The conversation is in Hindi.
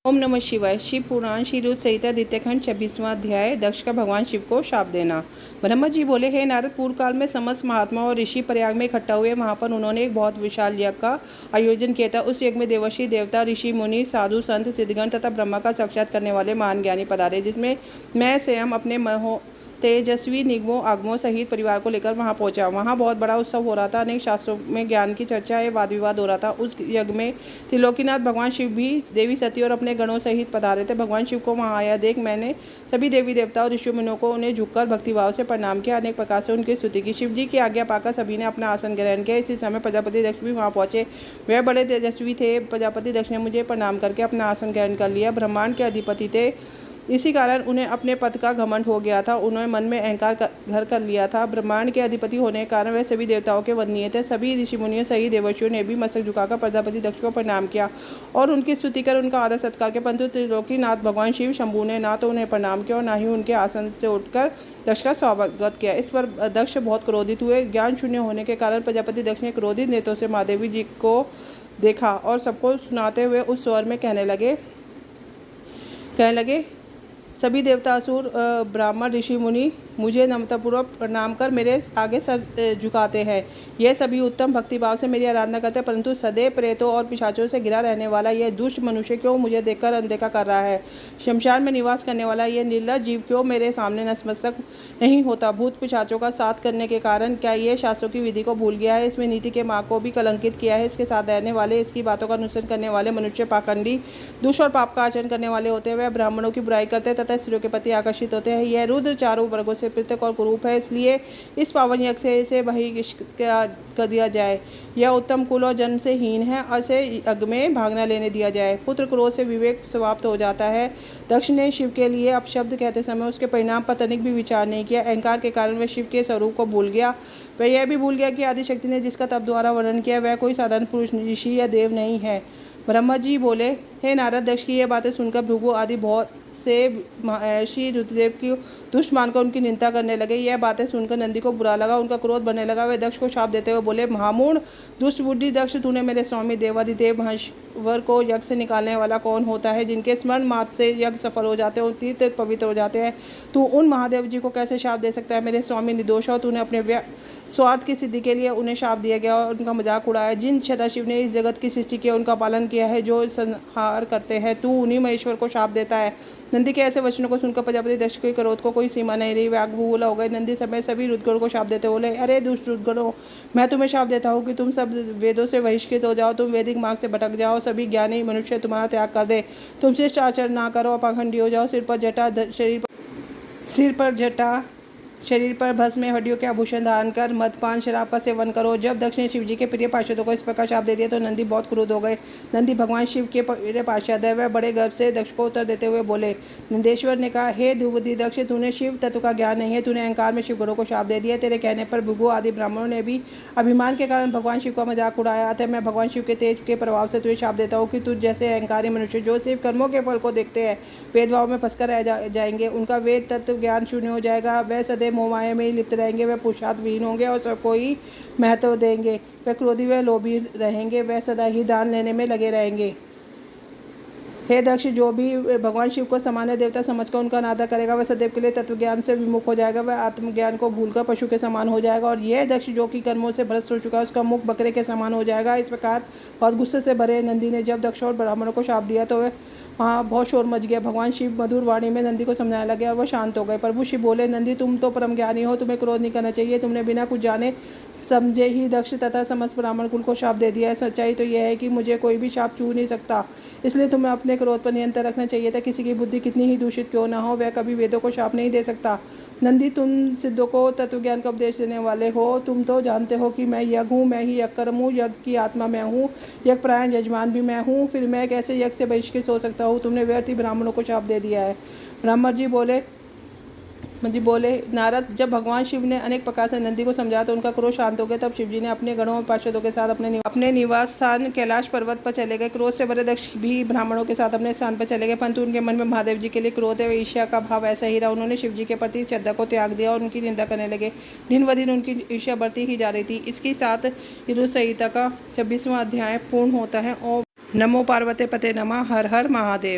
ओम नमः शिवाय। शिव पुराण श्री रुद्र संहिता द्वितीय खंड 26वां अध्याय। दक्ष का भगवान शिव को शाप देना। ब्रह्मा जी बोले, हे नारद, पूर्व काल में समस्त महात्मा और ऋषि प्रयाग में इकट्ठा हुए। वहां पर उन्होंने एक बहुत विशाल यज्ञ का आयोजन किया था। उस यज्ञ में देवर्षि, देवता, ऋषि, मुनि, साधु, संत, सिद्धगण तथा ब्रह्मा का साक्षात करने वाले महान ज्ञानी पधारे, जिसमें मैं स्वयं अपने तेजस्वी निगमों आगमों सहित परिवार को लेकर वहां पहुंचा। वहां बहुत बड़ा उत्सव हो रहा था। अनेक शास्त्रों में ज्ञान की चर्चा एवं वाद विवाद हो रहा था। उस यज्ञ में त्रिलोकीनाथ भगवान शिव भी देवी सती और अपने गणों सहित पधारे थे। भगवान शिव को वहां आया देख मैंने सभी देवी देवता और ऋषि मुनियों को उन्हें झुककर भक्तिभाव से प्रणाम किया, अनेक प्रकार से उनकी स्तुति की। शिव जी की आज्ञा पाकर सभी ने अपना आसन ग्रहण किया। इसी समय प्रजापति दक्ष भी वहां पहुंचे। वह बड़े तेजस्वी थे। प्रजापति दक्ष ने मुझे प्रणाम करके अपना आसन ग्रहण कर लिया। ब्रह्मांड के अधिपति थे, इसी कारण उन्हें अपने पद का घमंड हो गया था। उन्होंने मन में अहंकार घर कर लिया था। ब्रह्मांड के अधिपति होने के कारण वे सभी देवताओं के वंदनीय थे। सभी ऋषि मुनियों सही देवर्षियों ने भी मस्तक झुकाकर प्रजापति दक्ष को प्रणाम किया और उनकी स्तुति कर उनका आदर सत्कार किया। परंतु त्रिलोकीनाथ भगवान शिव शंभु ने ना तो उन्हें प्रणाम किया और ना ही उनके आसन से उठकर दक्ष का स्वागत किया। इस पर दक्ष बहुत क्रोधित हुए। ज्ञान शून्य होने के कारण प्रजापति दक्ष ने क्रोधित नेत्रों से महादेवी जी को देखा और सबको सुनाते हुए उस स्वर में कहने लगे, सभी देवता, असुर, ब्राह्मण, ऋषि मुनि मुझे नम्रतापूर्वक प्रणाम कर मेरे आगे सर झुकाते हैं। यह सभी उत्तम भक्तिभाव से मेरी आराधना करते हैं, परंतु सदैव प्रेतों और पिशाचों से घिरा रहने वाला यह दुष्ट मनुष्य क्यों मुझे देखकर अनदेखा कर रहा है? शमशान में निवास करने वाला यह निर्लज्ज जीव क्यों मेरे सामने नतमस्तक नहीं होता? भूत पिशाचों का साथ करने के कारण क्या यह शास्त्रों की विधि को भूल गया है? इसमें नीति के मार्ग को भी कलंकित किया है। इसके साथ रहने वाले, इसकी बातों का अनुसरण करने वाले मनुष्य पाखंडी, दुष्ट और पाप का आचरण करने वाले होते हैं। वह ब्राह्मणों की बुराई करते तथा स्त्रियों के प्रति आकर्षित होते हैं। यह रुद्र चारों वर्गों से पृथक और कुरूप है, इसलिए इस पावन यज्ञ से इसे बहिष्कार कर दिया जाए। यह उत्तम कुल और जन्म से हीन है, इसे यज्ञ में भाग न लेने दिया जाए। पुत्र क्रोध से विवेक समाप्त हो जाता है। दक्ष ने शिव के लिए अपशब्द कहते समय उसके परिणाम पर तनिक भी विचार नहीं किया। अहंकार के कारण वह शिव के स्वरूप को भूल गया। वह यह भी भूल गया कि आदिशक्ति ने जिसका तप द्वारा वर्णन किया वह कोई साधारण पुरुष, ऋषि या देव नहीं है। ब्रह्मा जी बोले, हे नारद, दक्ष की यह बातें सुनकर भृगु आदि बहुत से महर्षि रुद्रदेव की दुष्ट मानकर उनकी निंदा करने लगे। यह बातें सुनकर नंदी को बुरा लगा, उनका क्रोध बढ़ने लगा। वे दक्ष को शाप देते हुए बोले, महामूढ़, दुष्ट बुद्धि दक्ष, तूने मेरे स्वामी देवादिदेव महेश्वर को यज्ञ से निकालने वाला कौन होता है? जिनके स्मरण मात्र से यज्ञ सफल हो जाते हैं और तीर्थ पवित्र हो जाते हैं, तू उन महादेव जी को कैसे शाप दे सकता है? मेरे स्वामी निर्दोष हो, तूने अपने स्वार्थ की सिद्धि के लिए उन्हें शाप दिया गया और उनका मजाक उड़ाया। जिन सदाशिव ने इस जगत की सृष्टि की उनका पालन किया है, जो संहार करते हैं, तू उन्हीं महेश्वर को शाप देता है। नंदी के ऐसे वचनों को सुनकर प्रजापति दक्ष के क्रोध को कोई सीमा नहीं रही। वे आग बबूला हो गए। नंदी समय सभी रुद्रगणों को शाप देते बोले, अरे दुष्ट रुद्रगणों, मैं तुम्हें शाप देता हूँ कि तुम सब वेदों से बहिष्कृत हो जाओ, तुम वैदिक मार्ग से भटक जाओ, सभी ज्ञानी मनुष्य तुम्हारा त्याग कर दे, तुम शिष्ट आचरण ना करो, पाखंडी हो जाओ, सिर पर जटा, शरीर पर भस्म में हड्डियों के आभूषण धारण कर मदपान शराब का सेवन करो। जब दक्ष ने शिव जी के प्रिय पार्षदों को इस प्रकार शाप दे दिया तो नंदी बहुत क्रोध हो गए। नंदी भगवान शिव के प्रिय पार्षद है। वह बड़े गर्व से दक्ष को उत्तर देते हुए बोले, नंदेश्वर ने कहा, हे ध्रुवदी दक्ष, तूने शिव तत्व का ज्ञान नहीं है, तूने अहंकार में शिवगणों को शाप दे दिया। तेरे कहने पर भृगु आदि ब्राह्मणों ने भी अभिमान के कारण भगवान शिव का मजाक उड़ाया। अतः मैं भगवान शिव के तेज के प्रभाव से तुझे शाप देता हूँ कि तुझ जैसे अहंकारी मनुष्य जो सिर्फ कर्मों के फल को देखते हैं, भेदभाव में फंसकर रह जाएंगे। उनका वेद तत्व ज्ञान शून्य हो जाएगा। वह सदैव मोहमाया में लिप्त रहेंगे। वह पुरुषार्थ विहीन होंगे और सबको ही महत्व देंगे। वह क्रोधी व लोभी रहेंगे। वह सदा ही दान लेने में लगे रहेंगे। हे दक्ष, जो भी भगवान शिव को सामान्य देवता समझकर उनका अनादर करेगा वह सदैव के लिए तत्व ज्ञान से विमुख हो जाएगा। वह आत्मज्ञान को भूलकर पशु के समान हो जाएगा। और यह दक्ष जो कि कर्मों से भ्रष्ट हो चुका है, उसका मुख बकरे के समान हो जाएगा। इस प्रकार बहुत गुस्से से भरे नंदी ने जब दक्ष और ब्राह्मणों को शाप दिया तो वहाँ बहुत शोर मच गया। भगवान शिव मधुर वाणी में नंदी को समझाने लगे और वह शांत हो गए। प्रभु शिव बोले, नंदी, तुम तो परम ज्ञानी हो, तुम्हें क्रोध नहीं करना चाहिए। तुमने बिना कुछ जाने समझे ही दक्ष तथा समस्त ब्राह्मण कुल को शाप दे दिया है। सच्चाई तो यह है कि मुझे कोई भी शाप छू नहीं सकता, इसलिए तुम्हें अपने क्रोध पर नियंत्रण रखना चाहिए था। किसी की बुद्धि कितनी ही दूषित क्यों ना हो, वह कभी वेदों को शाप नहीं दे सकता। नंदी, तुम सिद्धों को तत्वज्ञान का उपदेश देने वाले हो। तुम तो जानते हो कि मैं यज्ञ हूँ, मैं ही यज्ञ कर्म हूँ, यज्ञ की आत्मा मैं हूँ, यज्ञ प्रायण यजमान भी मैं हूँ, फिर मैं कैसे यज्ञ से बहिष्कृत हो सकता हूँ? तुमने व्यर्थ ही ब्राह्मणों को शाप दे दिया है। ब्राह्मण जी बोले, नारद, जब भगवान शिव ने अनेक प्रकार से नंदी को समझाया तो उनका क्रोध शांत हो गया। तब शिव जी ने अपने गणों और पार्षदों के साथ अपने निवास स्थान कैलाश पर्वत पर चले गए। क्रोध से भरे दक्ष भी ब्राह्मणों के साथ अपने स्थान पर चले गए, परंतु उनके मन में महादेव जी के लिए क्रोध एवं ईर्ष्या का भाव ऐसा ही रहा। उन्होंने शिव जी के प्रति श्रद्धा को त्याग दिया और उनकी निंदा करने लगे। दिन ब दिन उनकी ईर्ष्या बढ़ती ही जा रही थी। इसके साथ रुद्र संहिता का 26वां अध्याय पूर्ण होता है। ओम नमो पार्वते पते नमः। हर हर महादेव।